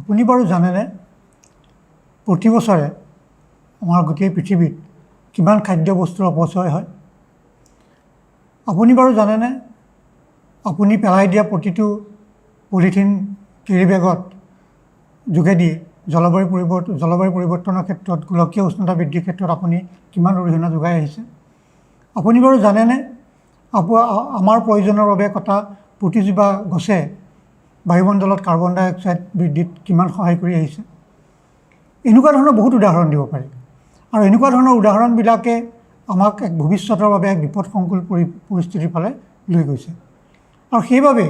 আপুনি বাৰু জানেনে প্ৰতি বছৰে আমাৰ গোটেই পৃথিৱীত কিমান খাদ্য বস্তুৰ অপচয় হয়? আপুনি বাৰু জানেনে আপুনি পেলাই দিয়া প্ৰতিটো পলিথিন কেৰি বেগত যোগেদি জলবায়ু পৰিৱৰ্তনৰ ক্ষেত্ৰত গোলকীয় উষ্ণতা বৃদ্ধিৰ ক্ষেত্ৰত আপুনি কিমান অৰিহণা যোগাই আহিছে? আপুনি বাৰু জানেনে আমাৰ প্ৰয়োজনৰ বাবে কটা প্ৰতিজোপা গছে বায়ুমণ্ডলত কাৰ্বন ডাই অক্সাইড বৃদ্ধিত কিমান সহায় কৰি আহিছে? এনেকুৱা ধৰণৰ বহুত উদাহৰণ দিব পাৰি আৰু এনেকুৱা ধৰণৰ উদাহৰণবিলাকে আমাক এক ভৱিষ্যতৰ বাবে এক বিপদসংকুল পৰিস্থিতিৰ ফালে লৈ গৈছে। আৰু সেইবাবে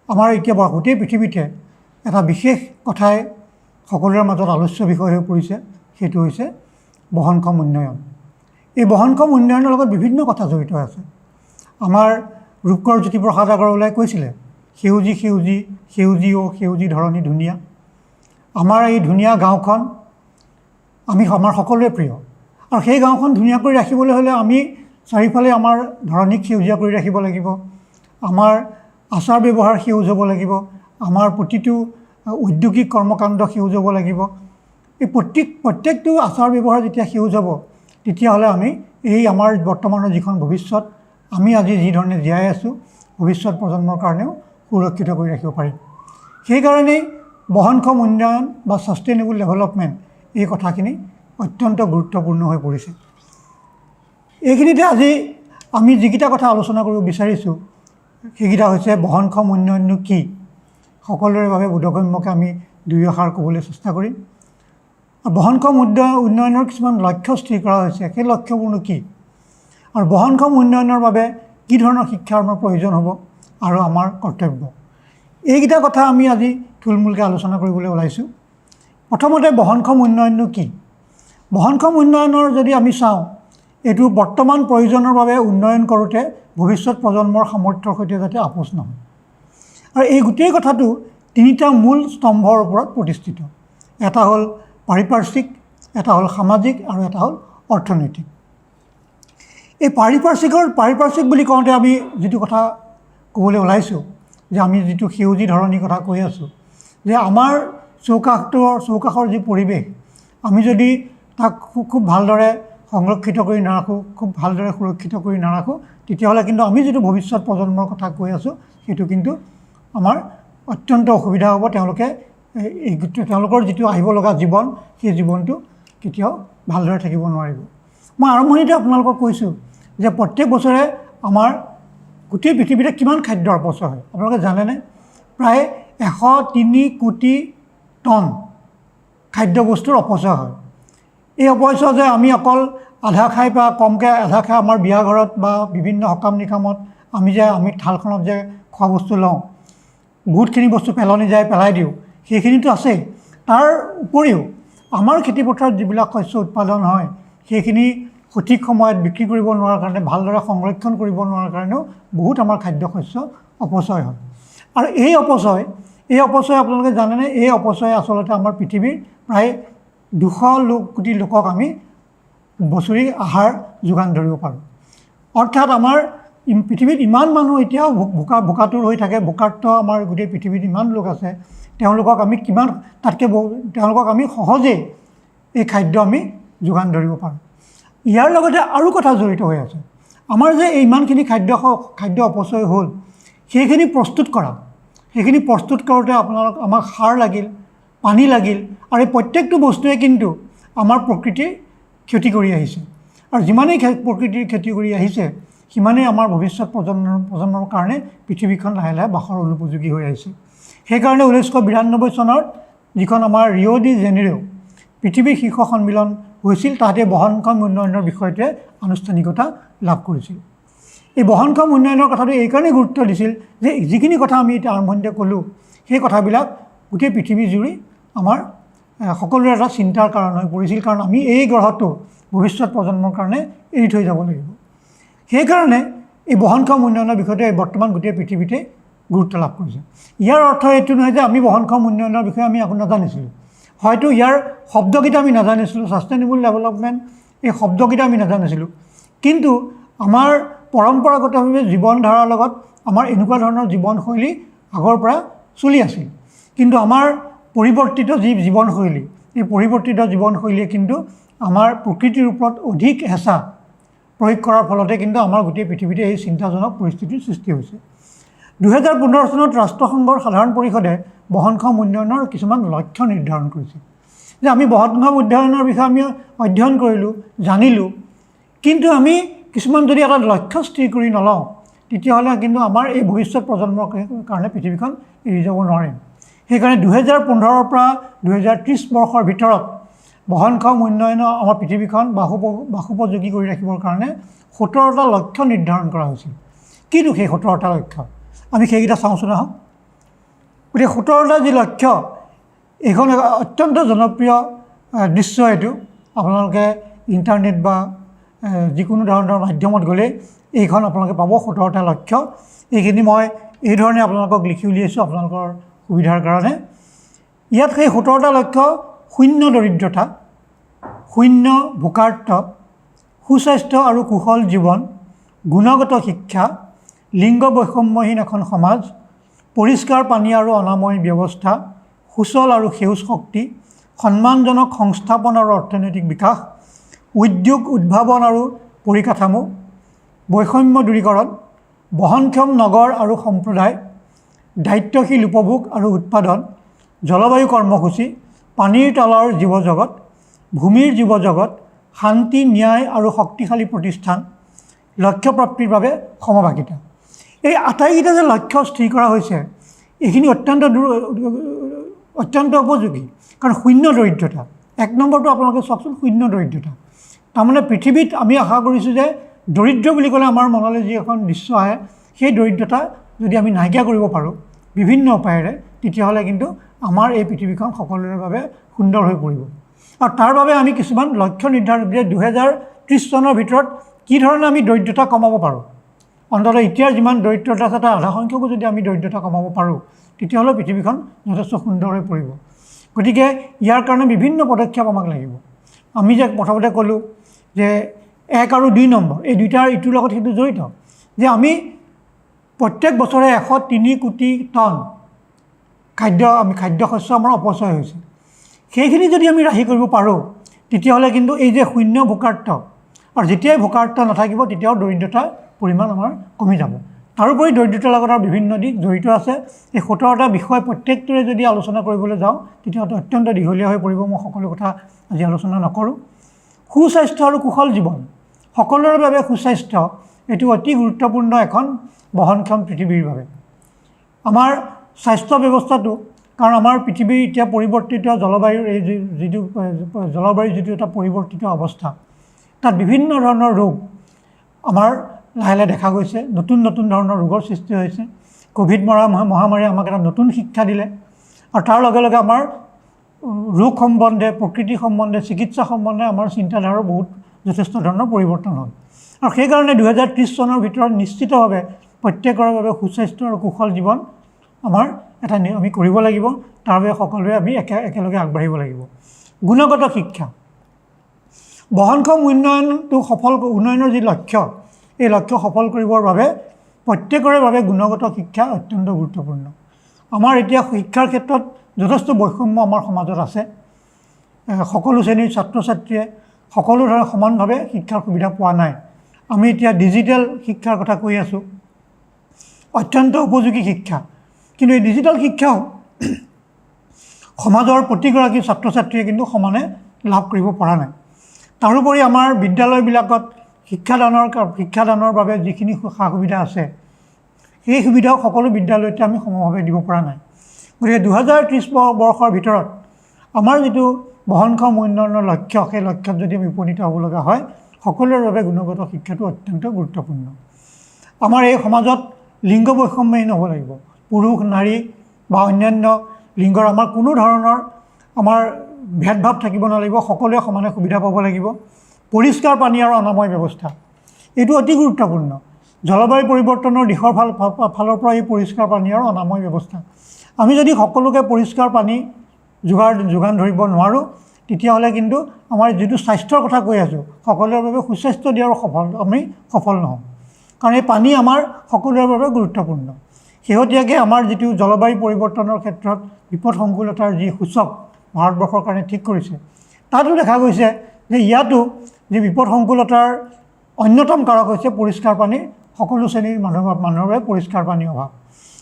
আমাৰ এতিয়া গোটেই পৃথিৱীতে এটা বিশেষ কথাই সকলোৰে মাজত আলোচ্য বিষয় হৈ পৰিছে, সেইটো হৈছে বহনক্ষম উন্নয়ন। এই বহনক্ষম উন্নয়নৰ লগত বিভিন্ন কথা জড়িত আছে। আমাৰ ৰূপকৰ জ্যোতিপ্ৰসাদ আগৰৱালাই কৈছিলে, সেউজী সেউজী সেউজী অ' সেউজী ধৰণী ধুনীয়া। আমাৰ এই ধুনীয়া গাঁওখন আমাৰ সকলোৰে প্ৰিয়, আৰু সেই গাঁওখন ধুনীয়া কৰি ৰাখিবলৈ হ'লে আমি চাৰিওফালে আমাৰ ধৰণীক সেউজীয়া কৰি ৰাখিব লাগিব। আমাৰ আচাৰ ব্যৱহাৰ সেউজ হ'ব লাগিব, আমাৰ প্ৰতিটো ঔদ্যোগিক কৰ্মকাণ্ড সেউজ হ'ব লাগিব। এই প্ৰত্যেকটো আচাৰ ব্যৱহাৰ যেতিয়া সেউজ হ'ব, তেতিয়াহ'লে আমি এই আমাৰ বৰ্তমানৰ যিখন ভৱিষ্যত, আমি আজি যি ধৰণে জীয়াই আছোঁ, ভৱিষ্যত প্ৰজন্মৰ কাৰণেও সুৰক্ষিত কৰি ৰাখিব পাৰিম। সেইকাৰণেই বহনক্ষম উন্নয়ন বা ছাষ্টেইনেবল ডেভেলপমেণ্ট এই কথাখিনি অত্যন্ত গুৰুত্বপূৰ্ণ হৈ পৰিছে। এইখিনিতে আজি আমি যিকেইটা কথা আলোচনা কৰিব বিচাৰিছোঁ, সেইকেইটা হৈছে বহনক্ষম উন্নয়ননো কি, সকলোৰে বাবে বোধগম্যকৈ আমি দুই এষাৰ ক'বলৈ চেষ্টা কৰিম। বহনক্ষম উন্নয়নৰ কিছুমান লক্ষ্য স্থিৰ কৰা হৈছে, সেই লক্ষ্যবোৰনো কি, আৰু বহনক্ষম উন্নয়নৰ বাবে কি ধৰণৰ শিক্ষাৰ আমাৰ প্ৰয়োজন হ'ব আৰু আমাৰ কৰ্তব্য, এইকেইটা কথা আমি আজি থুলমূলকৈ আলোচনা কৰিবলৈ ওলাইছোঁ। প্ৰথমতে বহনক্ষম উন্নয়ননো কি? বহনক্ষম উন্নয়নৰ যদি আমি চাওঁ, এইটো বৰ্তমান প্ৰয়োজনৰ বাবে উন্নয়ন কৰোঁতে ভৱিষ্যত প্ৰজন্মৰ সামৰ্থ্যৰ সৈতে যাতে আপোচ নহয়। আৰু এই গোটেই কথাটো তিনিটা মূল স্তম্ভৰ ওপৰত প্ৰতিষ্ঠিত। এটা হ'ল পাৰিপাৰ্শ্বিক, এটা হ'ল সামাজিক, আৰু এটা হ'ল অৰ্থনৈতিক। এই পাৰিপাৰ্শ্বিক বুলি কওঁতে আমি যিটো কথা ক'বলৈ ওলাইছোঁ, যে আমি যিটো সেউজী ধৰণীৰ কথা কৈ আছোঁ, যে আমাৰ চৌকাষৰ যি পৰিৱেশ, আমি যদি তাক খুব ভালদৰে সংৰক্ষিত কৰি নাৰাখোঁ, খুব ভালদৰে সুৰক্ষিত কৰি নাৰাখোঁ, তেতিয়াহ'লে কিন্তু আমি যিটো ভৱিষ্যত প্ৰজন্মৰ কথা কৈ আছোঁ, সেইটো কিন্তু আমাৰ অত্যন্ত অসুবিধা হ'ব। তেওঁলোকৰ যিটো আহিব লগা জীৱন, সেই জীৱনটো কেতিয়াও ভালদৰে থাকিব নোৱাৰিব। মই আৰম্ভণিতে আপোনালোকক কৈছোঁ যে প্ৰত্যেক বছৰে আমাৰ গোটেই পৃথিৱীতে কিমান খাদ্যৰ অপচয় হয় আপোনালোকে জানেনে? প্ৰায় 103 কোটি টন খাদ্যবস্তুৰ অপচয় হয়। এই অপচয় যে আমি অকল আধা খাই বা কমকৈ আধা খাই আমাৰ বিয়া ঘৰত বা বিভিন্ন সকাম নিকামত আমি থালখনত যে খোৱা বস্তু লওঁ, বহুতখিনি বস্তু পেলনি যায়, পেলাই দিওঁ, সেইখিনিতো আছেই। তাৰ উপৰিও আমাৰ খেতিপথাৰত যিবিলাক শস্য উৎপাদন হয়, সেইখিনি সঠিক সময়ত বিক্ৰী কৰিব নোৱাৰাৰ কাৰণে, ভালদৰে সংৰক্ষণ কৰিব নোৱাৰাৰ কাৰণেও বহুত আমাৰ খাদ্য শস্য অপচয় হয়। আৰু এই অপচয় আপোনালোকে জানেনে? এই অপচয় আচলতে আমাৰ পৃথিৱীৰ প্ৰায় 200 কোটি লোকক আমি বছৰি আহাৰ যোগান ধৰিব পাৰোঁ। অৰ্থাৎ আমাৰ পৃথিৱীত ইমান মানুহ এতিয়াও ভোকাতুৰ হৈ থাকে, ভোকাৰ্ত আমাৰ গোটেই পৃথিৱীত ইমান লোক আছে, তেওঁলোকক আমি সহজেই এই খাদ্য আমি যোগান ধৰিব পাৰোঁ। ইয়াৰ লগতে আৰু কথা জড়িত হৈ আছে। আমাৰ যে ইমানখিনি খাদ্য অপচয় হ'ল, সেইখিনি প্ৰস্তুত কৰোঁতে আমাক সাৰ লাগিল, পানী লাগিল, আৰু এই প্ৰত্যেকটো বস্তুৱে কিন্তু আমাৰ প্ৰকৃতিৰ ক্ষতি কৰি আহিছে। আৰু যিমানেই প্ৰকৃতিৰ ক্ষতি কৰি আহিছে, সিমানেই আমাৰ ভৱিষ্যত প্ৰজন্মৰ কাৰণে পৃথিৱীখন লাহে লাহে বাসৰ অনুপযোগী হৈ আহিছে। সেইকাৰণে 1992 চনত যিখন আমাৰ ৰিঅ' ডি জেনেৰিঅ' পৃথিৱীৰ শীৰ্ষ সন্মিলন হৈছিল, তাতে বহনক্ষম উন্নয়নৰ বিষয়টোৱে আনুষ্ঠানিকতা লাভ কৰিছিল। এই বহনক্ষম উন্নয়নৰ কথাটো এইকাৰণেই গুৰুত্ব দিছিল যে যিখিনি কথা আমি এতিয়া আৰম্ভণিতে ক'লোঁ, সেই কথাবিলাক গোটেই পৃথিৱীজুৰি আমাৰ সকলোৰে এটা চিন্তাৰ কাৰণ হৈ পৰিছিল, কাৰণ আমি এই গ্ৰহটো ভৱিষ্যত প্ৰজন্মৰ কাৰণে এৰি থৈ যাব লাগিব। সেইকাৰণে এই বহনক্ষম উন্নয়নৰ বিষয়টোৱে বৰ্তমান গোটেই পৃথিৱীতে গুৰুত্ব লাভ কৰিছে। ইয়াৰ অৰ্থ এইটো নহয় যে আমি বহনক্ষম উন্নয়নৰ বিষয়ে আমি একো নাজানিছিলোঁ, হয়তো ইয়াৰ শব্দকেইটা আমি নাজানিছিলোঁ, ছাষ্টেইনেবল ডেভেলপমেণ্ট এই শব্দকেইটা আমি নাজানিছিলোঁ, কিন্তু আমাৰ পৰম্পৰাগতভাৱে জীৱন ধাৰাৰ লগত আমাৰ এনেকুৱা ধৰণৰ জীৱনশৈলী আগৰ পৰা চলি আছিল। কিন্তু আমাৰ পৰিৱৰ্তিত জীৱনশৈলী, এই পৰিৱৰ্তিত জীৱনশৈলীয়ে কিন্তু আমাৰ প্ৰকৃতিৰ ওপৰত অধিক হেঁচা প্ৰয়োগ কৰাৰ ফলতে কিন্তু আমাৰ গোটেই পৃথিৱীতে এই চিন্তাজনক পৰিস্থিতিৰ সৃষ্টি হৈছে। 2015 চনত ৰাষ্ট্ৰসংঘৰ সাধাৰণ পৰিষদে বহনক্ষম উন্নয়নৰ কিছুমান লক্ষ্য নিৰ্ধাৰণ কৰিছিল যে আমি বহনক্ষম উন্নয়নৰ বিষয়ে আমি অধ্যয়ন কৰিলোঁ, জানিলোঁ, কিন্তু আমি কিছুমান যদি এটা লক্ষ্য স্থিৰ কৰি নলওঁ তেতিয়াহ'লে কিন্তু আমাৰ এই ভৱিষ্যত প্ৰজন্মৰ কাৰণে পৃথিৱীখন এৰি যাব নোৱাৰিম। সেইকাৰণে 2015 পৰা 2030 বৰ্ষৰ ভিতৰত বহনক্ষম উন্নয়নৰ আমাৰ পৃথিৱীখন বাসোপযোগী কৰি ৰাখিবৰ কাৰণে 17টা লক্ষ্য নিৰ্ধাৰণ কৰা হৈছিল। কিনো সেই 17টা লক্ষ্য, আমি সেইকেইটা চাওঁচোন আহক। গতিকে 17টা যি লক্ষ্য, এইখন অত্যন্ত জনপ্ৰিয় দৃশ্য। এইটো আপোনালোকে ইণ্টাৰনেট বা যিকোনো ধৰণৰ মাধ্যমত গ'লে এইখন আপোনালোকে পাব 17টা লক্ষ্য। এইখিনি মই এই ধৰণে আপোনালোকক লিখি উলিয়াইছোঁ আপোনালোকৰ সুবিধাৰ কাৰণে। ইয়াত সেই 17টা লক্ষ্য: শূন্য দৰিদ্ৰতা, শূন্য ভোকাৰ্ত, সুস্বাস্থ্য আৰু কুশল জীৱন, গুণগত শিক্ষা, লিংগ বৈষম্যহীন এখন সমাজ, পৰিষ্কাৰ পানী আৰু অনাময় ব্যৱস্থা, সুচল আৰু সেউজ শক্তি, সন্মানজনক সংস্থাপন আৰু অৰ্থনৈতিক বিকাশ, উদ্যোগ উদ্ভাৱন আৰু পৰিকাঠামো, বৈষম্য দূৰীকৰণ, বহনক্ষম নগৰ আৰু সম্প্ৰদায়, দায়িত্বশীল উপভোগ আৰু উৎপাদন, জলবায়ু কৰ্মসূচী, পানীৰ তলৰ জীৱজগত, ভূমিৰ জীৱজগত, শান্তি, ন্যায় আৰু শক্তিশালী প্ৰতিষ্ঠান, লক্ষ্য প্ৰাপ্তিৰ বাবে সমভাগিতা। এই আটাইকেইটা যে লক্ষ্য স্থিৰ কৰা হৈছে, এইখিনি অত্যন্ত উপযোগী। কাৰণ শূন্য দৰিদ্ৰতা, 1 নম্বৰটো আপোনালোকে চাওকচোন, শূন্য দৰিদ্ৰতা। তাৰমানে পৃথিৱীত আমি আশা কৰিছোঁ যে দৰিদ্ৰ বুলি ক'লে আমাৰ মনলৈ যি এখন দৃশ্য আহে, সেই দৰিদ্ৰতা যদি আমি নাইকিয়া কৰিব পাৰোঁ বিভিন্ন উপায়েৰে, তেতিয়াহ'লে কিন্তু আমাৰ এই পৃথিৱীখন সকলোৰে বাবে সুন্দৰ হৈ পৰিব। আৰু তাৰ বাবে আমি কিছুমান লক্ষ্য নিৰ্ধাৰণ যে 2030 চনৰ ভিতৰত কি ধৰণে আমি দৰিদ্ৰতা কমাব পাৰোঁ। অন্ততঃ এতিয়াৰ যিমান দৰিদ্ৰতা আছে তাৰ আধা সংখ্যকো যদি আমি দৰিদ্ৰতা কমাব পাৰোঁ, তেতিয়াহ'লে পৃথিৱীখন যথেষ্ট সুন্দৰ হৈ পৰিব। গতিকে ইয়াৰ কাৰণে বিভিন্ন পদক্ষেপ আমাক লাগিব। আমি যে প্ৰথমতে ক'লোঁ যে 1 আৰু 2 নম্বৰ, এই দুইটাৰ ইটোৰ লগত সেইটো জড়িত, যে আমি প্ৰত্যেক বছৰে 103 কোটি টন খাদ্য শস্য আমাৰ অপচয় হৈছে। সেইখিনি যদি আমি ৰাহি কৰিব পাৰোঁ, তেতিয়াহ'লে কিন্তু এই যে শূন্য ভোকাৰ্ত, আৰু যেতিয়াই ভোকাৰ্ত নাথাকিব তেতিয়াও দৰিদ্ৰতাৰ পৰিমাণ আমাৰ কমি যাব। তাৰোপৰি দৰিদ্ৰতাৰ লগত আৰু বিভিন্ন দিশ জড়িত আছে। এই 17টা বিষয় প্ৰত্যেকটোৰে যদি আলোচনা কৰিবলৈ যাওঁ তেতিয়াহ'লে অত্যন্ত দীঘলীয়া হৈ পৰিব। মই সকলো কথা আজি আলোচনা নকৰোঁ। সুস্বাস্থ্য আৰু কুশল জীৱন, সকলোৰে বাবে সুস্বাস্থ্য এইটো অতি গুৰুত্বপূৰ্ণ এখন বহনক্ষম পৃথিৱীৰ বাবে। আমাৰ স্বাস্থ্য ব্যৱস্থাটো, কাৰণ আমাৰ পৃথিৱীৰ এতিয়া পৰিৱৰ্তিত জলবায়ুৰ এই জলবায়ুৰ যিটো এটা পৰিৱৰ্তিত অৱস্থা, তাত বিভিন্ন ধৰণৰ ৰোগ আমাৰ লাহে লাহে দেখা গৈছে। নতুন নতুন ধৰণৰ ৰোগৰ সৃষ্টি হৈছে। ক'ভিড মহামাৰীয়ে আমাক এটা নতুন শিক্ষা দিলে, আৰু তাৰ লগে লগে আমাৰ ৰোগ সম্বন্ধে, প্ৰকৃতি সম্বন্ধে, চিকিৎসা সম্বন্ধে আমাৰ চিন্তাধাৰাৰো যথেষ্ট ধৰণৰ পৰিৱৰ্তন হ'ল। আৰু সেইকাৰণে 2030 চনৰ ভিতৰত নিশ্চিতভাৱে প্ৰত্যেকৰে বাবে সুস্বাস্থ্য আৰু কুশল জীৱন আমি কৰিব লাগিব। তাৰ বাবে সকলোৱে আমি একেলগে আগবাঢ়িব লাগিব। গুণগত শিক্ষা, বহনক্ষম উন্নয়নৰ যি লক্ষ্য, এই লক্ষ্য সফল কৰিবৰ বাবে প্ৰত্যেকৰে বাবে গুণগত শিক্ষা অত্যন্ত গুৰুত্বপূৰ্ণ। আমাৰ এতিয়া শিক্ষাৰ ক্ষেত্ৰত যথেষ্ট বৈষম্য আমাৰ সমাজত আছে। সকলো শ্ৰেণীৰ ছাত্ৰ ছাত্ৰীয়ে সকলো ধৰণে সমানভাৱে শিক্ষাৰ সুবিধা পোৱা নাই। আমি এতিয়া ডিজিটেল শিক্ষাৰ কথা কৈ আছোঁ, অত্যন্ত উপযোগী শিক্ষা, কিন্তু এই ডিজিটেল শিক্ষাও সমাজৰ প্ৰতিগৰাকী ছাত্ৰ ছাত্ৰীয়ে কিন্তু সমানে লাভ কৰিব পৰা নাই। তাৰোপৰি আমাৰ বিদ্যালয়বিলাকত শিক্ষাদানৰ বাবে যিখিনি সা সুবিধা আছে, সেই সুবিধাও সকলো বিদ্যালয়তে আমি সমভাৱে দিব পৰা নাই। গতিকে 2030 বৰ্ষৰ ভিতৰত আমাৰ যিটো বহনক্ষম উন্নয়নৰ লক্ষ্য, সেই লক্ষ্যত যদি আমি উপনীত হ'ব লগা হয়, সকলোৰে বাবে গুণগত শিক্ষাটো অত্যন্ত গুৰুত্বপূৰ্ণ। আমাৰ এই সমাজত লিংগ বৈষম্যহীন হ'ব লাগিব। পুৰুষ, নাৰী বা অন্যান্য লিংগৰ আমাৰ কোনো ধৰণৰ ভেদভাৱ থাকিব নালাগিব। সকলোৱে সমানে সুবিধা পাব লাগিব। পৰিষ্কাৰ পানী আৰু অনাময় ব্যৱস্থা, এইটো অতি গুৰুত্বপূৰ্ণ। জলবায়ু পৰিৱৰ্তনৰ দিশৰ ফালৰ পৰা এই পৰিষ্কাৰ পানী আৰু অনাময় ব্যৱস্থা, আমি যদি সকলোকে পৰিষ্কাৰ পানী যোগান ধৰিব নোৱাৰোঁ, তেতিয়াহ'লে কিন্তু আমাৰ যিটো স্বাস্থ্যৰ কথা কৈ আছোঁ, সকলোৰে বাবে সুস্বাস্থ্য দিয়াৰ আমি সফল নহওঁ। কাৰণ এই পানী আমাৰ সকলোৰে বাবে গুৰুত্বপূৰ্ণ। শেহতীয়াকৈ আমাৰ যিটো জলবায়ু পৰিৱৰ্তনৰ ক্ষেত্ৰত বিপদসংকুলতাৰ যি সূচক ভাৰতবৰ্ষৰ কাৰণে ঠিক কৰিছে, তাতো দেখা গৈছে যে ইয়াতো যি বিপদসংকুলতাৰ অন্যতম কাৰক হৈছে পৰিষ্কাৰ পানী, সকলো শ্ৰেণীৰ মানুহৰ বাবে পৰিষ্কাৰ পানীৰ অভাৱ।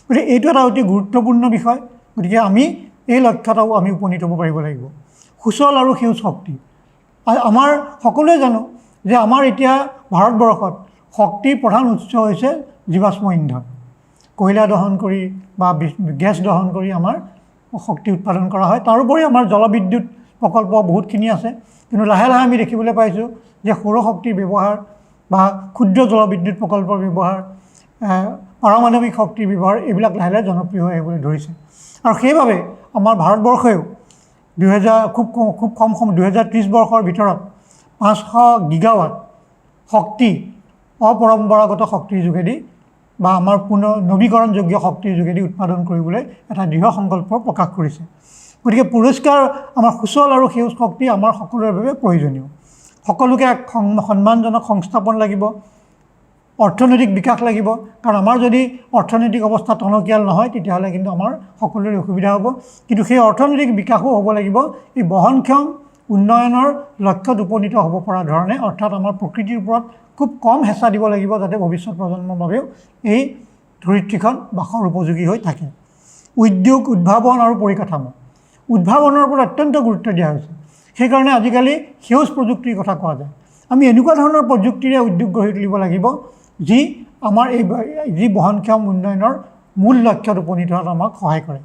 গতিকে এইটো এটা অতি গুৰুত্বপূৰ্ণ বিষয়। গতিকে আমি এই লক্ষ্যটাও আমি উপনীত হ'ব পাৰিব লাগিব। সুচল আৰু সেউজ শক্তি, আমাৰ সকলোৱে জানো যে আমাৰ এতিয়া ভাৰতবৰ্ষত শক্তিৰ প্ৰধান উৎস হৈছে জীৱাশ্ম ইন্ধন। কয়লা দহন কৰি বা গেছ দহন কৰি আমাৰ শক্তি উৎপাদন কৰা হয়। তাৰোপৰি আমাৰ জলবিদ্যুৎ প্ৰকল্প বহুতখিনি আছে, কিন্তু লাহে লাহে আমি দেখিবলৈ পাইছোঁ যে সৌৰশক্তিৰ ব্যৱহাৰ বা ক্ষুদ্ৰ জলবিদ্যুৎ প্ৰকল্পৰ ব্যৱহাৰ, পাৰমাণৱিক শক্তিৰ ব্যৱহাৰ এইবিলাক লাহে লাহে জনপ্ৰিয় হৈ আহিবলৈ ধৰিছে। আৰু সেইবাবে আমাৰ ভাৰতবৰ্ষইও খুব কম সময় 2030 বৰ্ষৰ ভিতৰত 500 গিগাৱাট শক্তি অপৰম্পৰাগত শক্তিৰ যোগেদি বা আমাৰ নৱীকৰণযোগ্য শক্তিৰ যোগেদি উৎপাদন কৰিবলৈ এটা দৃঢ় সংকল্প প্ৰকাশ কৰিছে। গতিকে পৰিষ্কাৰ আমাৰ সুচল আৰু সেউজ শক্তি আমাৰ সকলোৰে বাবে প্ৰয়োজনীয়। সকলোকে এক সন্মানজনক সংস্থাপন লাগিব, অৰ্থনৈতিক বিকাশ লাগিব। কাৰণ আমাৰ যদি অৰ্থনৈতিক অৱস্থা টনকিয়াল নহয় তেতিয়াহ'লে কিন্তু আমাৰ সকলোৰে অসুবিধা হ'ব। কিন্তু সেই অৰ্থনৈতিক বিকাশো হ'ব লাগিব এই বহনক্ষম উন্নয়নৰ লক্ষ্যত উপনীত হ'ব পৰা ধৰণে, অৰ্থাৎ আমাৰ প্ৰকৃতিৰ ওপৰত খুব কম হেঁচা দিব লাগিব যাতে ভৱিষ্যত প্ৰজন্মৰ বাবেও এই ধৰিত্ৰীখন বাসৰ উপযোগী হৈ থাকে। উদ্যোগ, উদ্ভাৱন আৰু পৰিকাঠামো, উদ্ভাৱনৰ ওপৰত অত্যন্ত গুৰুত্ব দিয়া হৈছে। সেইকাৰণে আজিকালি সেউজ প্ৰযুক্তিৰ কথা কোৱা যায়। আমি এনেকুৱা ধৰণৰ প্ৰযুক্তিৰে উদ্যোগ গঢ়ি তুলিব লাগিব যি আমাৰ যি বহনক্ষম উন্নয়নৰ মূল লক্ষ্যত উপনীত হোৱাত আমাক সহায় কৰে।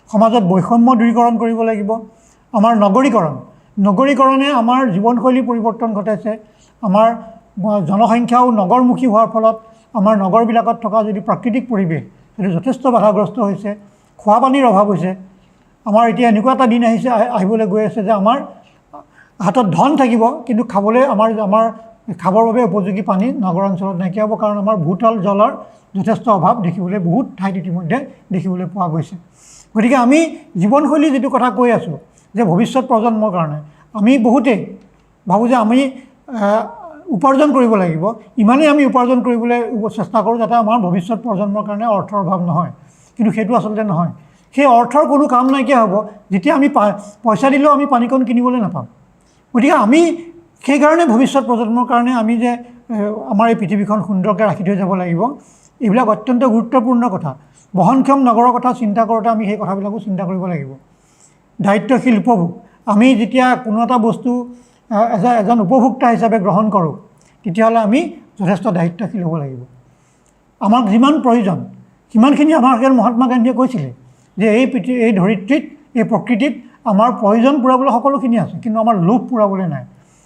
সমাজত বৈষম্য দূৰীকৰণ কৰিব লাগিব। আমাৰ নগৰীকৰণে আমাৰ জীৱনশৈলী পৰিৱৰ্তন ঘটাইছে। আমাৰ জনসংখ্যাও নগৰমুখী হোৱাৰ ফলত আমাৰ নগৰবিলাকত থকা যদি প্ৰাকৃতিক পৰিৱেশ সেইটো যথেষ্ট বাধাগ্ৰস্ত হৈছে। খোৱা পানীৰ অভাৱ হৈছে। আমাৰ এতিয়া এনেকুৱা এটা দিন আহিবলৈ গৈ আছে যে আমাৰ হাতত ধন থাকিব কিন্তু খাবলৈ আমাৰ খাবৰ বাবে উপযোগী পানী নগৰ অঞ্চলত নাইকিয়া হ'ব। কাৰণ আমাৰ ভূতল জলৰ যথেষ্ট অভাৱ দেখিবলৈ বহুত ঠাইত ইতিমধ্যে দেখিবলৈ পোৱা গৈছে। গতিকে আমি জীৱনশৈলী যিটো কথা কৈ আছোঁ যে ভৱিষ্যত প্ৰজন্মৰ কাৰণে আমি বহুতেই ভাবোঁ যে আমি উপাৰ্জন কৰিব লাগিব। ইমানেই আমি উপাৰ্জন কৰিবলৈ চেষ্টা কৰোঁ যাতে আমাৰ ভৱিষ্যত প্ৰজন্মৰ কাৰণে অৰ্থৰ অভাৱ নহয়। কিন্তু সেইটো আচলতে নহয়। সেই অৰ্থৰ কোনো কাম নাইকিয়া হ'ব যেতিয়া আমি পইচা দিলেও আমি পানীকণ কিনিবলৈ নাপাম। গতিকে আমি সেইকাৰণে ভৱিষ্যত প্ৰজন্মৰ কাৰণে আমি যে আমাৰ এই পৃথিৱীখন সুন্দৰকৈ ৰাখি থৈ যাব লাগিব, এইবিলাক অত্যন্ত গুৰুত্বপূৰ্ণ কথা। বহনক্ষম নগৰৰ কথা চিন্তা কৰোঁতে আমি সেই কথাবিলাকো চিন্তা কৰিব লাগিব। দায়িত্বশীল উপভোগ, আমি যেতিয়া কোনো এটা বস্তু এজন উপভোক্তা হিচাপে গ্ৰহণ কৰোঁ তেতিয়াহ'লে আমি যথেষ্ট দায়িত্বশীল হ'ব লাগিব। আমাক যিমান প্ৰয়োজন সিমানখিনি আমাৰ মহাত্মা গান্ধীয়ে কৈছিলে যে এই ধৰিত্ৰীত, এই প্ৰকৃতিত আমাৰ প্ৰয়োজন পূৰাবলৈ সকলোখিনি আছে, কিন্তু আমাৰ লোভ পূৰাবলৈ নাই।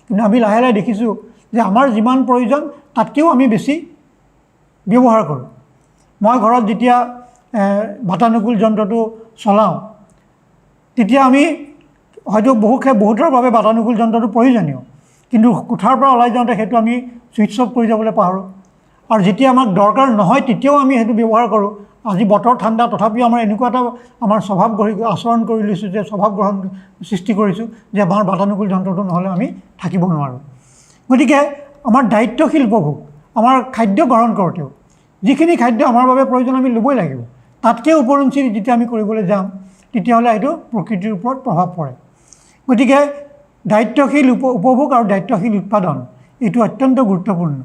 কিন্তু আমি লাহে লাহে দেখিছোঁ যে আমাৰ যিমান প্ৰয়োজন তাতকৈও আমি বেছি ব্যৱহাৰ কৰোঁ। মই ঘৰত যেতিয়া বাতানুকূল যন্ত্ৰটো চলাওঁ তেতিয়া আমি হয়তো বহুতৰ বাবে বাতানুকূল যন্ত্ৰটো প্ৰয়োজনীয়, কিন্তু কোঠাৰ পৰা ওলাই যাওঁতে সেইটো আমি ছুইচ অফ কৰি যাবলৈ পাহৰোঁ। আৰু যেতিয়া আমাক দৰকাৰ নহয় তেতিয়াও আমি সেইটো ব্যৱহাৰ কৰোঁ। আজি বতৰ ঠাণ্ডা তথাপিও আমাৰ এনেকুৱা এটা আমাৰ আচৰণ কৰি লৈছোঁ যে স্বভাৱ গ্ৰহণ সৃষ্টি কৰিছোঁ যে আমাৰ বাতানুকূল যন্ত্ৰটো নহ'লে আমি থাকিব নোৱাৰোঁ। গতিকে আমাৰ দায়িত্বশীল উপভোগ, আমাৰ খাদ্য গ্ৰহণ কৰোঁতেও যিখিনি খাদ্য আমাৰ বাবে প্ৰয়োজন আমি ল'বই লাগিব। তাতকৈ ওপৰঞ্চি যেতিয়া আমি কৰিবলৈ যাম তেতিয়াহ'লে এইটো প্ৰকৃতিৰ ওপৰত প্ৰভাৱ পৰে। গতিকে দায়িত্বশীল উপভোগ আৰু দায়িত্বশীল উৎপাদন এইটো অত্যন্ত গুৰুত্বপূৰ্ণ।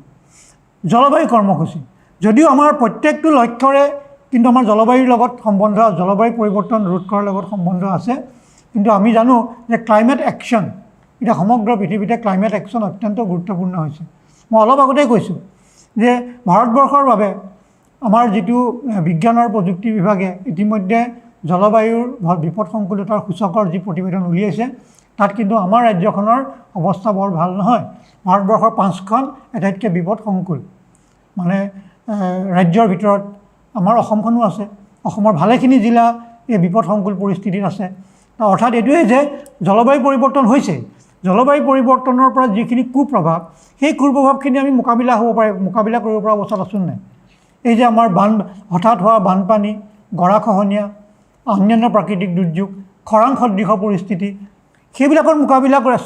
জলবায়ু কৰ্মসূচী, যদিও আমাৰ প্ৰত্যেকটো লক্ষ্যৰে কিন্তু আমাৰ জলবায়ুৰ লগত সম্বন্ধ, জলবায়ু পৰিৱৰ্তন ৰোধ কৰাৰ লগত সম্বন্ধ আছে, কিন্তু আমি জানো যে ক্লাইমেট একশ্যন, এতিয়া সমগ্ৰ পৃথিৱীতে ক্লাইমেট একশ্যন অত্যন্ত গুৰুত্বপূৰ্ণ হৈছে। মই অলপ আগতেই কৈছোঁ যে ভাৰতবৰ্ষৰ বাবে আমাৰ যিটো বিজ্ঞানৰ প্ৰযুক্তি বিভাগে ইতিমধ্যে জলবায়ুৰ বিপদসংকুলতাৰ সূচকৰ যি প্ৰতিবেদন উলিয়াইছে তাত কিন্তু আমাৰ ৰাজ্যখনৰ অৱস্থা বৰ ভাল নহয়। ভাৰতবৰ্ষৰ 5খন আটাইতকৈ বিপদসংকুল মানে ৰাজ্যৰ ভিতৰত আমাৰ অসমখনো আছে। অসমৰ ভালেখিনি জিলা এই বিপদসংকুল পৰিস্থিতিত আছে। অৰ্থাৎ এইটোৱে যে জলবায়ু পৰিৱৰ্তন হৈছে, জলবায়ু পৰিৱৰ্তনৰ পৰা যিখিনি কুপ্ৰভাৱ, সেই কুপ্ৰভাৱখিনি আমি মোকাবিলা কৰিব পৰা অৱস্থাত আছোঁ নাই। এই যে আমাৰ হঠাৎ হোৱা বানপানী, গৰাখহনীয়া, অন্যান্য প্ৰাকৃতিক দুৰ্যোগ, খৰাং সদৃশ পৰিস্থিতি, সেইবিলাকৰ মোকাবিলা কৰে,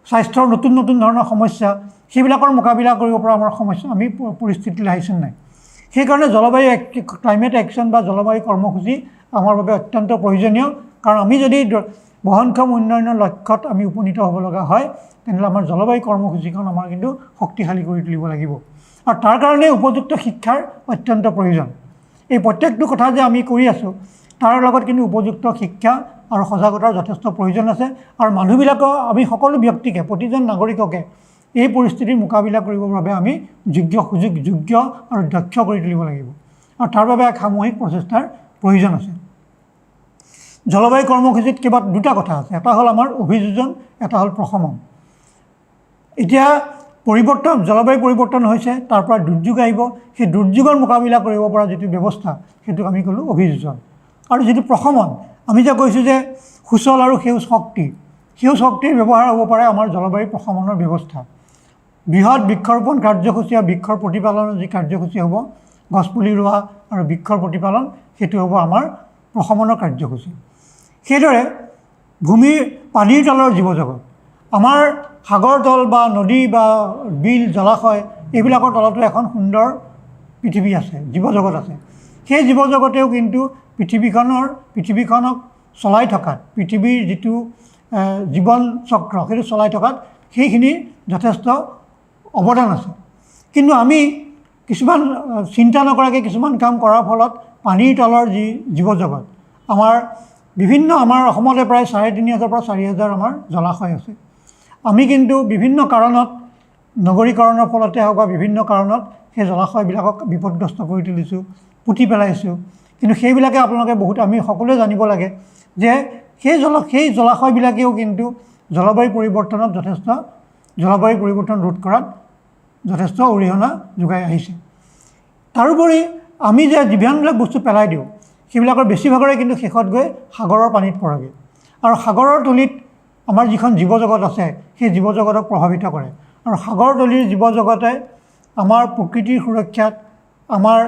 স্বাস্থ্যৰ নতুন ধৰণৰ সমস্যা, সেইবিলাকৰ মোকাবিলা কৰিব পৰা আমাৰ সমস্যা আমি পৰিস্থিতিলৈ আহিছোঁ নাই। সেইকাৰণে জলবায়ু ক্লাইমেট একশ্যন বা জলবায়ু কৰ্মসূচী আমাৰ বাবে অত্যন্ত প্ৰয়োজনীয়। কাৰণ আমি যদি বহনক্ষম উন্নয়নৰ লক্ষ্যত আমি উপনীত হ'ব লগা হয়, তেনেহ'লে আমাৰ জলবায়ু কৰ্মসূচীখন আমাৰ কিন্তু শক্তিশালী কৰি তুলিব লাগিব। আৰু তাৰ কাৰণে উপযুক্ত শিক্ষাৰ অত্যন্ত প্ৰয়োজন। এই প্ৰত্যেকটো কথা যে আমি কৰি আছোঁ, তাৰ লগত কিন্তু উপযুক্ত শিক্ষা আৰু সজাগতাৰ যথেষ্ট প্ৰয়োজন আছে। আৰু মানুহবিলাকক আমি সকলো ব্যক্তিকে, প্ৰতিজন নাগৰিককে এই পৰিস্থিতিৰ মোকাবিলা কৰিবৰ বাবে আমি যোগ্য আৰু দক্ষ কৰি তুলিব লাগিব। আৰু তাৰ বাবে এক সামূহিক প্ৰচেষ্টাৰ প্ৰয়োজন আছে। জলবায়ু কৰ্মসূচীত কেৱল দুটা কথা আছে, এটা হ'ল আমাৰ অভিযোজন, এটা হ'ল প্ৰশমন। এতিয়া জলবায়ু পৰিৱৰ্তন হৈছে, তাৰ পৰা দুৰ্যোগ আহিব, সেই দুৰ্যোগৰ মোকাবিলা কৰিব পৰা যিটো ব্যৱস্থা, সেইটোক আমি ক'লোঁ অভিযোজন। আৰু যিটো প্ৰশমন, আমি যে কৈছোঁ যে সুচল আৰু সেউজ শক্তিৰ ব্যৱহাৰ হ'ব পাৰে আমাৰ জলবায়ু প্ৰশমনৰ ব্যৱস্থা। বৃহৎ বৃক্ষৰোপণ কাৰ্যসূচী আৰু বৃক্ষৰ প্ৰতিপালনৰ যি কাৰ্যসূচী হ'ব, গছপুলি ৰোৱা আৰু বৃক্ষৰ প্ৰতিপালন, সেইটো হ'ব আমাৰ প্ৰশমনৰ কাৰ্যসূচী। সেইদৰে পানীৰ তলৰ জীৱজগত, আমাৰ সাগৰ তল বা নদী বা বিল জলাশয় এইবিলাকৰ তলতো এখন সুন্দৰ পৃথিৱী আছে, জীৱজগত আছে। সেই জীৱজগতেও কিন্তু পৃথিৱীখনক চলাই থকাত, পৃথিৱীৰ যিটো জীৱন চক্ৰ সেইটো চলাই থকাত সেইখিনি যথেষ্ট অৱদান আছে। কিন্তু আমি কিছুমান চিন্তা নকৰাকৈ কিছুমান কাম কৰাৰ ফলত পানীৰ তলৰ যি জীৱজগত, আমাৰ অসমতে প্ৰায় ৩৫০০ পৰা ৪০০০ আমাৰ জলাশয় আছে। আমি কিন্তু বিভিন্ন কাৰণত, নগৰীকৰণৰ ফলতে হওক বা বিভিন্ন কাৰণত সেই জলাশয়বিলাকক বিপদগ্ৰস্ত কৰি তুলিছোঁ, পুতি পেলাইছোঁ। কিন্তু সেইবিলাকে আমি সকলোৱে জানিব লাগে যে সেই জলাশয়বিলাকেও কিন্তু জলবায়ু পৰিৱৰ্তন ৰোধ কৰাত যথেষ্ট অৰিহণা যোগাই আহিছে। তাৰোপৰি আমি যে যিমানবিলাক বস্তু পেলাই দিওঁ, সেইবিলাকৰ বেছিভাগৰে কিন্তু শেষত গৈ সাগৰৰ পানীত পৰেগৈ। আৰু সাগৰৰ তলিত আমাৰ যিখন জীৱজগত আছে, সেই জীৱজগতক প্ৰভাৱিত কৰে। আৰু সাগৰ তলিৰ জীৱজগতে আমাৰ প্ৰকৃতিৰ সুৰক্ষাত, আমাৰ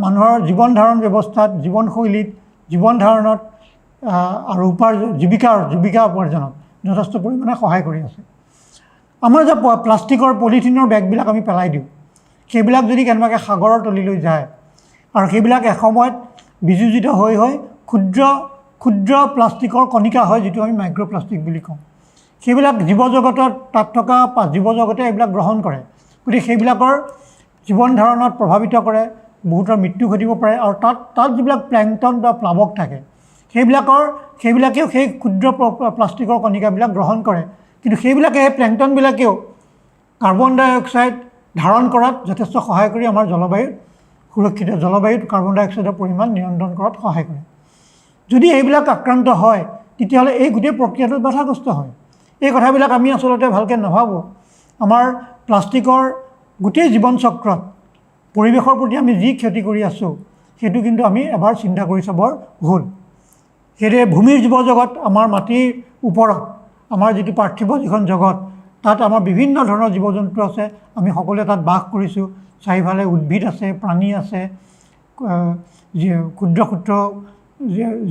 মানুহৰ জীৱন ধাৰণ ব্যৱস্থাত, জীৱনশৈলীত, জীৱন ধাৰণত আৰু জীৱিকা উপাৰ্জনত যথেষ্ট পৰিমাণে সহায় কৰি আছে। আমাৰ যে প্লাষ্টিকৰ পলিথিনৰ বেগবিলাক আমি পেলাই দিওঁ, সেইবিলাক যদি কেনেবাকৈ সাগৰৰ তলিলৈ যায় আৰু সেইবিলাক এসময়ত বিযোজিত হৈ ক্ষুদ্ৰ প্লাষ্টিকৰ কণিকা হয়, যিটো আমি মাইক্ৰ'প্লাষ্টিক বুলি কওঁ। সেইবিলাক তাত থকা জীৱজগতে এইবিলাক গ্ৰহণ কৰে। গতিকে সেইবিলাকৰ জীৱন ধাৰণত প্ৰভাৱিত কৰে, বহুতৰ মৃত্যু ঘটিব পাৰে। আৰু তাত যিবিলাক প্লেংটন বা প্লাৱক থাকে, সেইবিলাকেও সেই ক্ষুদ্ৰ প্লাষ্টিকৰ কণিকাবিলাক গ্ৰহণ কৰে। কিন্তু সেই প্লেংটনবিলাকেও কাৰ্বন ডাই অক্সাইড ধাৰণ কৰাত যথেষ্ট সহায় কৰি আমাৰ জলবায়ুত কাৰ্বন ডাই অক্সাইডৰ পৰিমাণ নিয়ন্ত্ৰণ কৰাত সহায় কৰে। যদি এইবিলাক আক্ৰান্ত হয়, তেতিয়াহ'লে এই গোটেই প্ৰক্ৰিয়াটোত বাধাগ্ৰস্ত হয়। এই কথাবিলাক আমি আচলতে ভালকৈ নাভাবোঁ। আমাৰ প্লাষ্টিকৰ গোটেই জীৱন চক্ৰত পৰিৱেশৰ প্ৰতি আমি যি ক্ষতি কৰি আছোঁ, সেইটো কিন্তু আমি এবাৰ চিন্তা কৰি চাবৰ হ'ল। সেইদৰে ভূমিৰ জীৱজগত, আমাৰ মাটিৰ ওপৰত আমাৰ যিটো পাৰ্থিৱ যিখন জগত, তাত আমাৰ বিভিন্ন ধৰণৰ জীৱ জন্তু আছে। আমি সকলোৱে তাত বাস কৰিছোঁ। চাৰিওফালে উদ্ভিদ আছে, প্ৰাণী আছে, ক্ষুদ্ৰ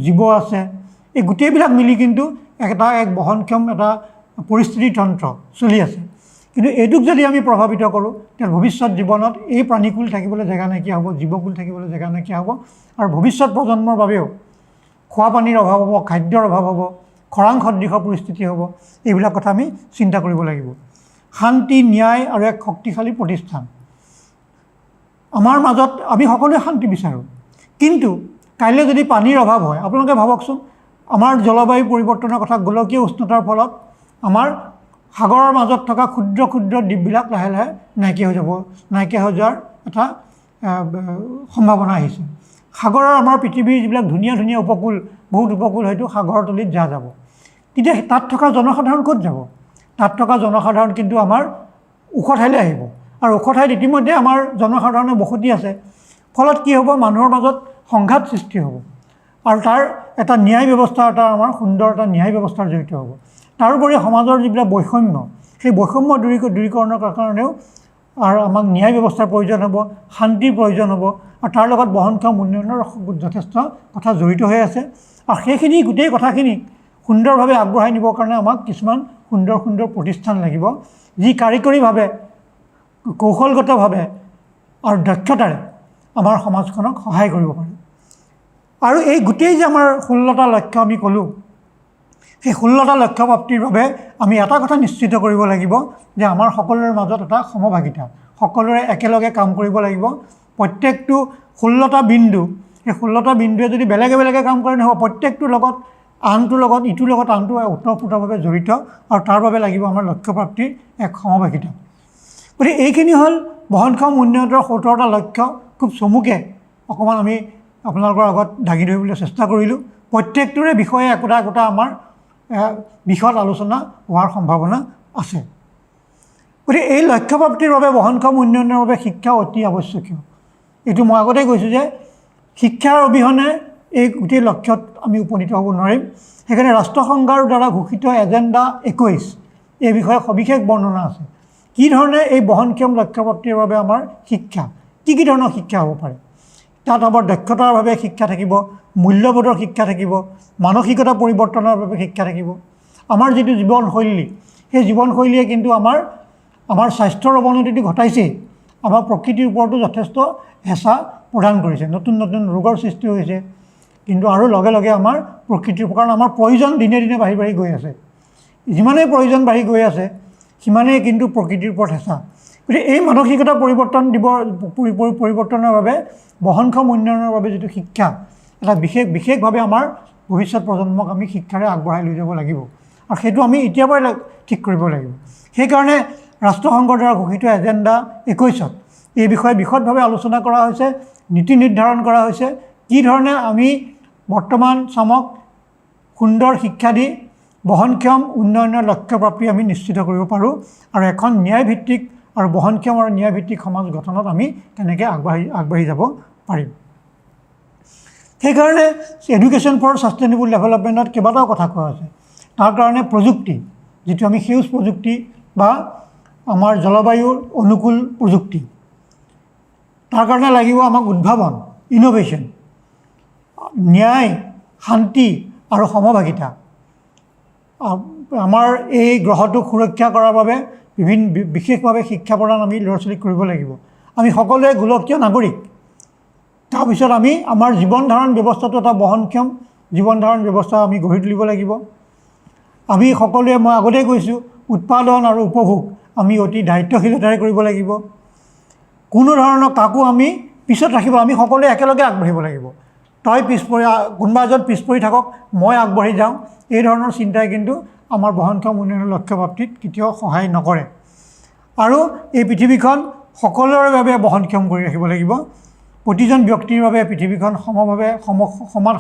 জীৱ আছে। এই গোটেইবিলাক মিলি কিন্তু এক বহনক্ষম এটা পৰিস্থিতিতন্ত্ৰ চলি আছে। কিন্তু এইটোক যদি আমি প্ৰভাৱিত কৰোঁ, তেতিয়া ভৱিষ্যত জীৱনত এই প্ৰাণীকুল থাকিবলৈ জেগা নাইকিয়া হ'ব, জীৱকুল থাকিবলৈ জেগা নাইকিয়া হ'ব। আৰু ভৱিষ্যত প্ৰজন্মৰ বাবেও খোৱা পানীৰ অভাৱ হ'ব, খাদ্যৰ অভাৱ হ'ব, খৰাং সদৃশ পৰিস্থিতি হ'ব। এইবিলাক কথা আমি চিন্তা কৰিব লাগিব। শান্তি, ন্যায় আৰু এক শক্তিশালী প্ৰতিষ্ঠান, আমাৰ মাজত আমি সকলোৱে শান্তি বিচাৰোঁ। কিন্তু কাইলৈ যদি পানীৰ অভাৱ হয়, আপোনালোকে ভাবকচোন, আমাৰ জলবায়ু পৰিৱৰ্তনৰ কথা, গোলকীয় উষ্ণতাৰ ফলত আমাৰ সাগৰৰ মাজত থকা ক্ষুদ্ৰ দ্বীপবিলাক লাহে লাহে নাইকিয়া হৈ যোৱাৰ এটা সম্ভাৱনা আহিছে। আমাৰ পৃথিৱীৰ যিবিলাক ধুনীয়া উপকূল, বহুত উপকূল হয়তো সাগৰৰ তলিত যাব। তেতিয়া তাত থকা জনসাধাৰণ ক'ত যাব? তাত থকা জনসাধাৰণ কিন্তু আমাৰ ওখ ঠাইলৈ আহিব। আৰু ওখ ঠাইত ইতিমধ্যে আমাৰ জনসাধাৰণৰ বসতি আছে। ফলত কি হ'ব? মানুহৰ মাজত সংঘাত সৃষ্টি হ'ব। আৰু তাৰ এটা ন্যায় ব্যৱস্থা, আমাৰ সুন্দৰ এটা ন্যায় ব্যৱস্থাৰ জড়িত হ'ব। তাৰোপৰি সমাজৰ যিবিলাক বৈষম্য, সেই বৈষম্য দূৰীকৰণৰ কাৰণেও আৰু আমাক ন্যায় ব্যৱস্থাৰ প্ৰয়োজন হ'ব, শান্তিৰ প্ৰয়োজন হ'ব। আৰু তাৰ লগত বহনক্ষম উন্নয়নৰ যথেষ্ট কথা জড়িত হৈ আছে। আৰু গোটেই কথাখিনি সুন্দৰভাৱে আগবঢ়াই নিবৰ কাৰণে আমাক কিছুমান সুন্দৰ প্ৰতিষ্ঠান লাগিব, যি কাৰিকৰীভাৱে, কৌশলগতভাৱে আৰু দক্ষতাৰে আমাৰ সমাজখনক সহায় কৰিব পাৰে। আৰু এই গোটেই যে আমাৰ 16টা লক্ষ্য আমি ক'লোঁ, সেই 16টা লক্ষ্য প্ৰাপ্তিৰ বাবে আমি এটা কথা নিশ্চিত কৰিব লাগিব যে আমাৰ সকলোৰে মাজত এটা সমভাগিতা, সকলোৰে একেলগে কাম কৰিব লাগিব। প্ৰত্যেকটো 16টা বিন্দু, সেই 16টা বিন্দুৱে যদি বেলেগে বেলেগে কাম কৰে নহ'ব, প্ৰত্যেকটোৰ লগত আনটোৰ লগত ইটোৰ লগত আনটো ওতঃপ্ৰোতভাৱে জড়িত, আৰু তাৰ বাবে লাগিব আমাৰ লক্ষ্য প্ৰাপ্তিৰ এক সমভাগিতা। গতিকে এইখিনি হ'ল বহনক্ষম উন্নয়নৰ 17টা লক্ষ্য। খুব চমুকে অকণমান আমি আপোনালোকৰ আগত দাঙি ধৰিবলৈ চেষ্টা কৰিলোঁ। প্ৰত্যেকটোৰে বিষয়ে একোটা একোটা আমাৰ বিষয়ত আলোচনা হোৱাৰ সম্ভাৱনা আছে। গতিকে এই লক্ষ্য প্ৰাপ্তিৰ বাবে বহনক্ষম উন্নয়নৰ বাবে শিক্ষা অতি আৱশ্যকীয়। এইটো মই আগতেই কৈছোঁ যে শিক্ষাৰ অবিহনে এই গোটেই লক্ষ্যত আমি উপনীত হ'ব নোৱাৰিম। সেইকাৰণে ৰাষ্ট্ৰসংঘৰ দ্বাৰা ঘোষিত এজেণ্ডা 21 এই বিষয়ে সবিশেষ বৰ্ণনা আছে। কি ধৰণে এই বহনক্ষম লক্ষ্য প্ৰাপ্তিৰ বাবে আমাৰ শিক্ষা, কি কি ধৰণৰ শিক্ষা হ'ব পাৰে। তাত আমাৰ দক্ষতাৰ বাবে শিক্ষা থাকিব, মূল্যবোধৰ শিক্ষা থাকিব, মানসিকতা পৰিৱৰ্তনৰ বাবে শিক্ষা থাকিব। আমাৰ যিটো জীৱনশৈলী, সেই জীৱনশৈলীয়ে কিন্তু আমাৰ স্বাস্থ্যৰ অৱনতিটো ঘটাইছেই, আমাৰ প্ৰকৃতিৰ ওপৰতো যথেষ্ট হেঁচা প্ৰদান কৰিছে। নতুন নতুন ৰোগৰ সৃষ্টি হৈছে, কিন্তু আৰু লগে লগে আমাৰ প্ৰকৃতিৰ, কাৰণ আমাৰ প্ৰয়োজন দিনে দিনে বাঢ়ি বাঢ়ি গৈ আছে। যিমানেই প্ৰয়োজন বাঢ়ি গৈ আছে সিমানেই কিন্তু প্ৰকৃতিৰ ওপৰত হেঁচা। গতিকে এই মানসিকতা পৰিৱৰ্তনৰ বাবে বহনক্ষম উন্নয়নৰ বাবে যিটো শিক্ষা, এটা বিশেষভাৱে আমাৰ ভৱিষ্যত প্ৰজন্মক আমি শিক্ষাৰে আগবঢ়াই লৈ যাব লাগিব, আৰু সেইটো আমি এতিয়াৰ পৰাই ঠিক কৰিব লাগিব। সেইকাৰণে ৰাষ্ট্ৰসংঘৰ দ্বাৰা ঘোষিত এজেণ্ডা 21ত এই বিষয়ে বিশদভাৱে আলোচনা কৰা হৈছে, নীতি নিৰ্ধাৰণ কৰা হৈছে। কি ধৰণে আমি বৰ্তমান চামক সুন্দৰ শিক্ষা দি বহনক্ষম উন্নয়নৰ লক্ষ্য প্ৰাপ্তি আমি নিশ্চিত কৰিব পাৰোঁ, আৰু এখন ন্যায়ভিত্তিক আৰু বহনক্ষম আৰু ন্যায়ভিত্তিক সমাজ গঠনত আমি কেনেকৈ আগবাঢ়ি যাব পাৰিম। সেইকাৰণে এডুকেশ্যন ফৰ ছাষ্টেইনেবল ডেভেলপমেণ্টত কেইবাটাও কথা কোৱা আছে। তাৰ কাৰণে প্ৰযুক্তি, যিটো আমি সেউজ প্ৰযুক্তি বা আমাৰ জলবায়ুৰ অনুকূল প্ৰযুক্তি, তাৰ কাৰণে লাগিব আমাক উদ্ভাৱন, ইনোভেশ্যন, ন্যায়, শান্তি আৰু সমভাগিতা। আমাৰ এই গ্ৰহটোক সুৰক্ষা কৰাৰ বাবে বিশেষভাৱে শিক্ষা প্ৰদান আমি ল'ৰা ছোৱালীক কৰিব লাগিব। আমি সকলোৱে গোলকীয় নাগৰিক। তাৰপিছত আমি আমাৰ জীৱন ধাৰণ ব্যৱস্থাটো এটা বহনক্ষম জীৱন ধাৰণ ব্যৱস্থা আমি গঢ়ি তুলিব লাগিব। আমি সকলোৱে, মই আগতেই কৈছোঁ, উৎপাদন আৰু উপভোগ আমি অতি দায়িত্বশীলতাৰে কৰিব লাগিব। কোনো ধৰণৰ কাকো আমি পিছত ৰাখিব, আমি সকলোৱে একেলগে আগবাঢ়িব লাগিব। তই কোনোবা এজন পিছ পৰি থাকক, মই আগবাঢ়ি যাওঁ, এই ধৰণৰ চিন্তাই কিন্তু আমাৰ বহনক্ষম উন্নয়নৰ লক্ষ্য প্ৰাপ্তিত কেতিয়াও সহায় নকৰে। আৰু এই পৃথিৱীখন সকলোৰে বাবে বহনক্ষম কৰি ৰাখিব লাগিব। প্ৰতিজন ব্যক্তিৰ বাবে পৃথিৱীখন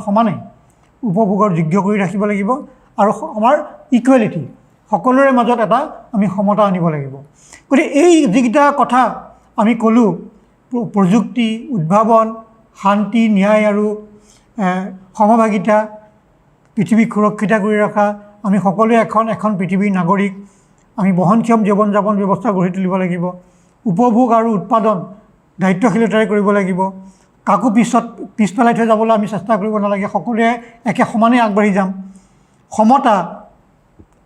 সমানে উপভোগৰ যোগ্য কৰি ৰাখিব লাগিব, আৰু আমাৰ ইকুৱেলিটি, সকলোৰে মাজত এটা আমি সমতা আনিব লাগিব। গতিকে এই যিকেইটা কথা আমি ক'লোঁ, প্ৰযুক্তি, উদ্ভাৱন, শান্তি, ন্যায় আৰু সমভাগিতা, পৃথিৱীক সুৰক্ষিত কৰি ৰখা, আমি সকলোৱে এখন পৃথিৱীৰ নাগৰিক, আমি বহনক্ষম জীৱন যাপন ব্যৱস্থা গঢ়ি তুলিব লাগিব। উপভোগ আৰু উৎপাদন দায়িত্বশীলতাৰে কৰিব লাগিব। কাকো পিছ পেলাই থৈ যাবলৈ আমি চেষ্টা কৰিব নালাগে, সকলোৱে একে সমানে আগবাঢ়ি যাম। সমতা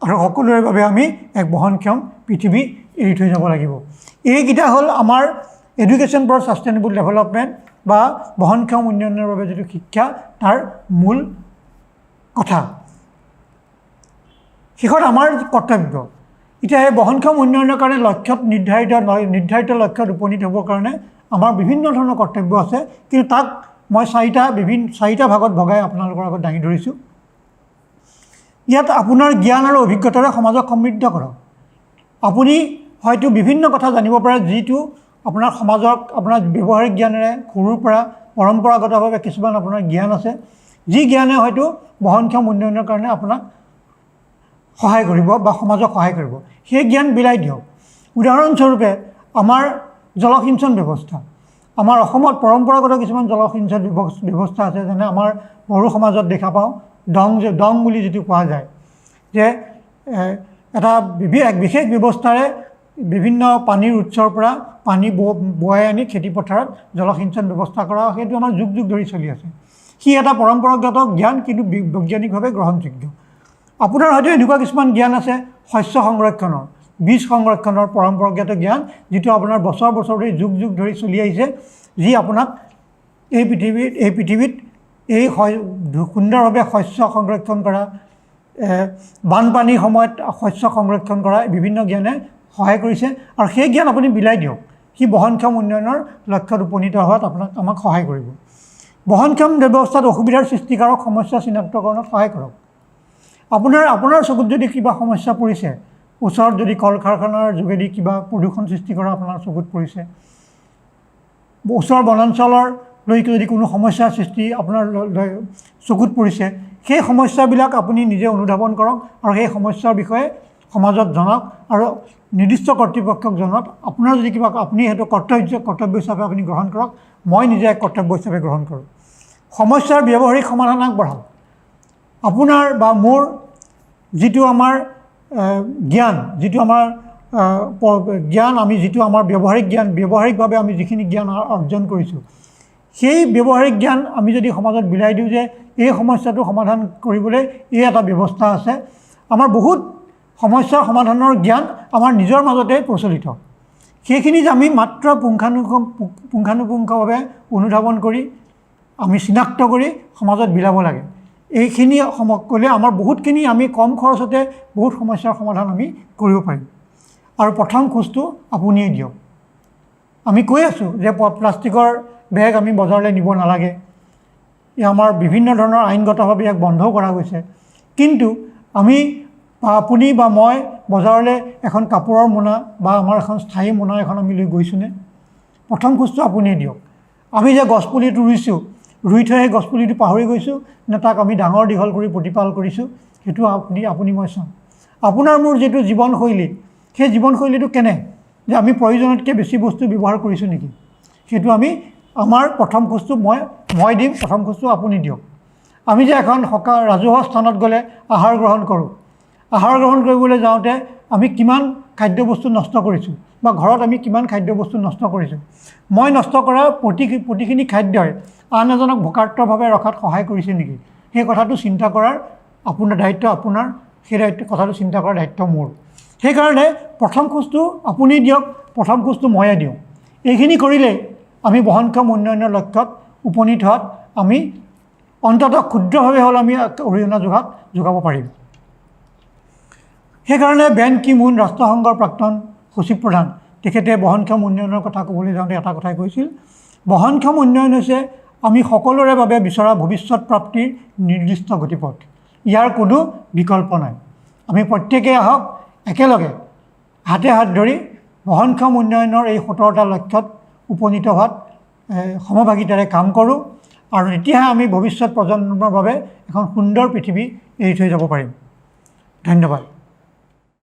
আৰু সকলোৰে বাবে আমি এক বহনক্ষম পৃথিৱী এৰি থৈ যাব লাগিব। এইকেইটা হ'ল আমাৰ এডুকেশ্যন ফৰ ছাষ্টেইনেবল ডেভেলপমেণ্ট বা বহনক্ষম উন্নয়নৰ বাবে যিটো শিক্ষা, তাৰ মূল কথা। শেষত আমাৰ কৰ্তব্য, এতিয়া এই বহনক্ষম উন্নয়নৰ কাৰণে নিৰ্ধাৰিত লক্ষ্যত উপনীত হ'বৰ কাৰণে আমাৰ বিভিন্ন ধৰণৰ কৰ্তব্য আছে, কিন্তু তাক মই চাৰিটা ভাগত ভগাই আপোনালোকৰ আগত দাঙি ধৰিছোঁ। ইয়াত আপোনাৰ জ্ঞান আৰু অভিজ্ঞতাৰে সমাজক সমৃদ্ধ কৰক। আপুনি হয়তো বিভিন্ন কথা জানিব পাৰে, যিটো আপোনাৰ সমাজক আপোনাৰ ব্যৱহাৰিক জ্ঞানেৰে সৰুৰ পৰা পৰম্পৰাগতভাৱে কিছুমান আপোনাৰ জ্ঞান আছে, যি জ্ঞানে হয়তো বহনক্ষম উন্নয়নৰ কাৰণে আপোনাক সহায় কৰিব বা সমাজক সহায় কৰিব। সেই জ্ঞান বিলাই দিয়ক। উদাহৰণস্বৰূপে আমাৰ জলসিঞ্চন ব্যৱস্থা, আমাৰ অসমত পৰম্পৰাগত কিছুমান জলসিঞ্চন ব্যৱস্থা আছে, যেনে আমাৰ বড়ো সমাজত দেখা পাওঁ দং বুলি যিটো কোৱা যায়, যে এটা বিশেষ ব্যৱস্থাৰে বিভিন্ন পানীৰ উৎসৰ পৰা পানী বোৱাই আনি খেতিপথাৰত জলসিঞ্চন ব্যৱস্থা কৰা, সেইটো আমাৰ যুগ যুগ ধৰি চলি আছে। সি এটা পৰম্পৰাগত জ্ঞান, কিন্তু বৈজ্ঞানিকভাৱে গ্ৰহণযোগ্য। আপোনাৰ হয়তো এনেকুৱা কিছুমান জ্ঞান আছে শস্য সংৰক্ষণৰ, বীজ সংৰক্ষণৰ পৰম্পৰাগত জ্ঞান, যিটো আপোনাৰ বছৰ বছৰ ধৰি যুগ যুগ ধৰি চলি আহিছে, যি আপোনাক এই পৃথিৱীত এই সুন্দৰভাৱে শস্য সংৰক্ষণ কৰা, বানপানীৰ সময়ত শস্য সংৰক্ষণ কৰা বিভিন্ন জ্ঞানে সহায় কৰিছে। আৰু সেই জ্ঞান আপুনি বিলাই দিয়ক, সি বহনক্ষম উন্নয়নৰ লক্ষ্যত উপনীত হোৱাত আমাক সহায় কৰিব। বহনক্ষম ব্যৱস্থাত অসুবিধাৰ সৃষ্টিকাৰক সমস্যা চিনাক্তকৰণত সহায় কৰক। আপোনাৰ চকুত যদি কিবা সমস্যা পৰিছে, ওচৰত যদি কল কাৰখানাৰ যোগেদি কিবা প্ৰদূষণ সৃষ্টি কৰা আপোনাৰ চকুত পৰিছে, ওচৰৰ বনাঞ্চললৈকে যদি কোনো সমস্যাৰ সৃষ্টি আপোনাৰ চকুত পৰিছে, সেই সমস্যাবিলাক আপুনি নিজে অনুধাৱন কৰক আৰু সেই সমস্যাৰ বিষয়ে সমাজত জনাওক আৰু নিৰ্দিষ্ট কৰ্তৃপক্ষক জনাওক। আপোনাৰ যদি কিবা আপুনি সেইটো কৰ্তব্য হিচাপে আপুনি গ্ৰহণ কৰক, মই নিজে এক কৰ্তব্য হিচাপে গ্ৰহণ কৰোঁ। সমস্যাৰ ব্যৱহাৰিক সমাধান আগবঢ়াওক। আপোনাৰ বা মোৰ যিটো আমাৰ জ্ঞান, আমি যিটো আমাৰ ব্যৱহাৰিক জ্ঞান, ব্যৱহাৰিকভাৱে আমি যিখিনি জ্ঞান অৰ্জন কৰিছোঁ, সেই ব্যৱহাৰিক জ্ঞান আমি যদি সমাজত বিলাই দিওঁ যে এই সমস্যাটো সমাধান কৰিবলৈ এই এটা ব্যৱস্থা আছে, আমাৰ বহুত সমস্যাৰ সমাধানৰ জ্ঞান আমাৰ নিজৰ মাজতে প্ৰচলিত। সেইখিনি যে আমি মাত্ৰ পুংখানুপুংখভাৱে অনুধাৱন কৰি আমি চিনাক্ত কৰি সমাজত বিলাব লাগে। এইখিনি ক'লে আমাৰ বহুতখিনি আমি কম খৰচতে বহুত সমস্যাৰ সমাধান আমি কৰিব পাৰিম। আৰু প্ৰথম খোজটো আপুনিয়ে দিয়ক। আমি কৈ আছোঁ যে প্লাষ্টিকৰ বেগ আমি বজাৰলৈ নিব নালাগে, আমাৰ বিভিন্ন ধৰণৰ আইনগতভাৱে ইয়াক বন্ধও কৰা গৈছে, কিন্তু আপুনি বা মই বজাৰলৈ এখন কাপোৰৰ মোনা বা আমাৰ এখন স্থায়ী মোনা এখন আমি লৈ গৈছোঁনে? প্ৰথম খোজটো আপুনিয়ে দিয়ক। আমি যে গছপুলিটো ৰুই থৈ সেই গছপুলিটো পাহৰি গৈছোঁ নে তাক আমি ডাঙৰ দীঘল কৰি প্ৰতিপাল কৰিছোঁ, সেইটো আপুনি মই চাওঁ। আপোনাৰ মোৰ যিটো জীৱনশৈলী, সেই জীৱনশৈলীটো কেনে, যে আমি প্ৰয়োজনতকৈ বেছি বস্তু ব্যৱহাৰ কৰিছোঁ নেকি? সেইটো আমাৰ প্ৰথম খোজটো মই দিম, প্ৰথম খোজটো আপুনি দিয়ক। আমি যে এখন ৰাজহুৱা স্থানত গ'লে আহাৰ গ্ৰহণ কৰোঁ, আহাৰ গ্ৰহণ কৰিবলৈ যাওঁতে আমি কিমান খাদ্যবস্তু নষ্ট কৰিছোঁ বা ঘৰত আমি কিমান খাদ্যবস্তু নষ্ট কৰিছোঁ। মই নষ্ট কৰা প্ৰতিখিনি খাদ্যই আন এজনক ভোকাৰ্তভাৱে ৰখাত সহায় কৰিছে নেকি, সেই কথাটো চিন্তা কৰাৰ আপোনাৰ দায়িত্ব আপোনাৰ, সেই কথাটো চিন্তা কৰাৰ দায়িত্ব মোৰ। সেইকাৰণে প্ৰথম খোজটো আপুনি দিয়ক, প্ৰথম খোজটো ময়ে দিওঁ। এইখিনি কৰিলে আমি বহনক্ষম উন্নয়নৰ লক্ষ্যত উপনীত হোৱাত আমি অন্ততঃ ক্ষুদ্ৰভাৱে হ'লেও আমি অৰিহণা যোগাব পাৰিম। সেইকাৰণে বেন কি মুন, ৰাষ্ট্ৰসংঘৰ প্ৰাক্তন সচিব প্ৰধান, তেখেতে বহনক্ষম উন্নয়নৰ কথা ক'বলৈ যাওঁতে এটা কথাই কৈছিল, বহনক্ষম উন্নয়ন হৈছে আমি সকলোৰে বাবে বিচৰা ভৱিষ্যত প্ৰাপ্তিৰ নিৰ্দিষ্ট গতিপথ। ইয়াৰ কোনো বিকল্প নাই। আমি প্ৰত্যেকেই আহক একেলগে হাতে হাত ধৰি বহনক্ষম উন্নয়নৰ এই 17টা লক্ষ্যত উপনীত হোৱাত সমভাগিতাৰে কাম কৰোঁ, আৰু তেতিয়াহে আমি ভৱিষ্যত প্ৰজন্মৰ বাবে এখন সুন্দৰ পৃথিৱী এৰি থৈ যাব পাৰিম। ধন্যবাদ।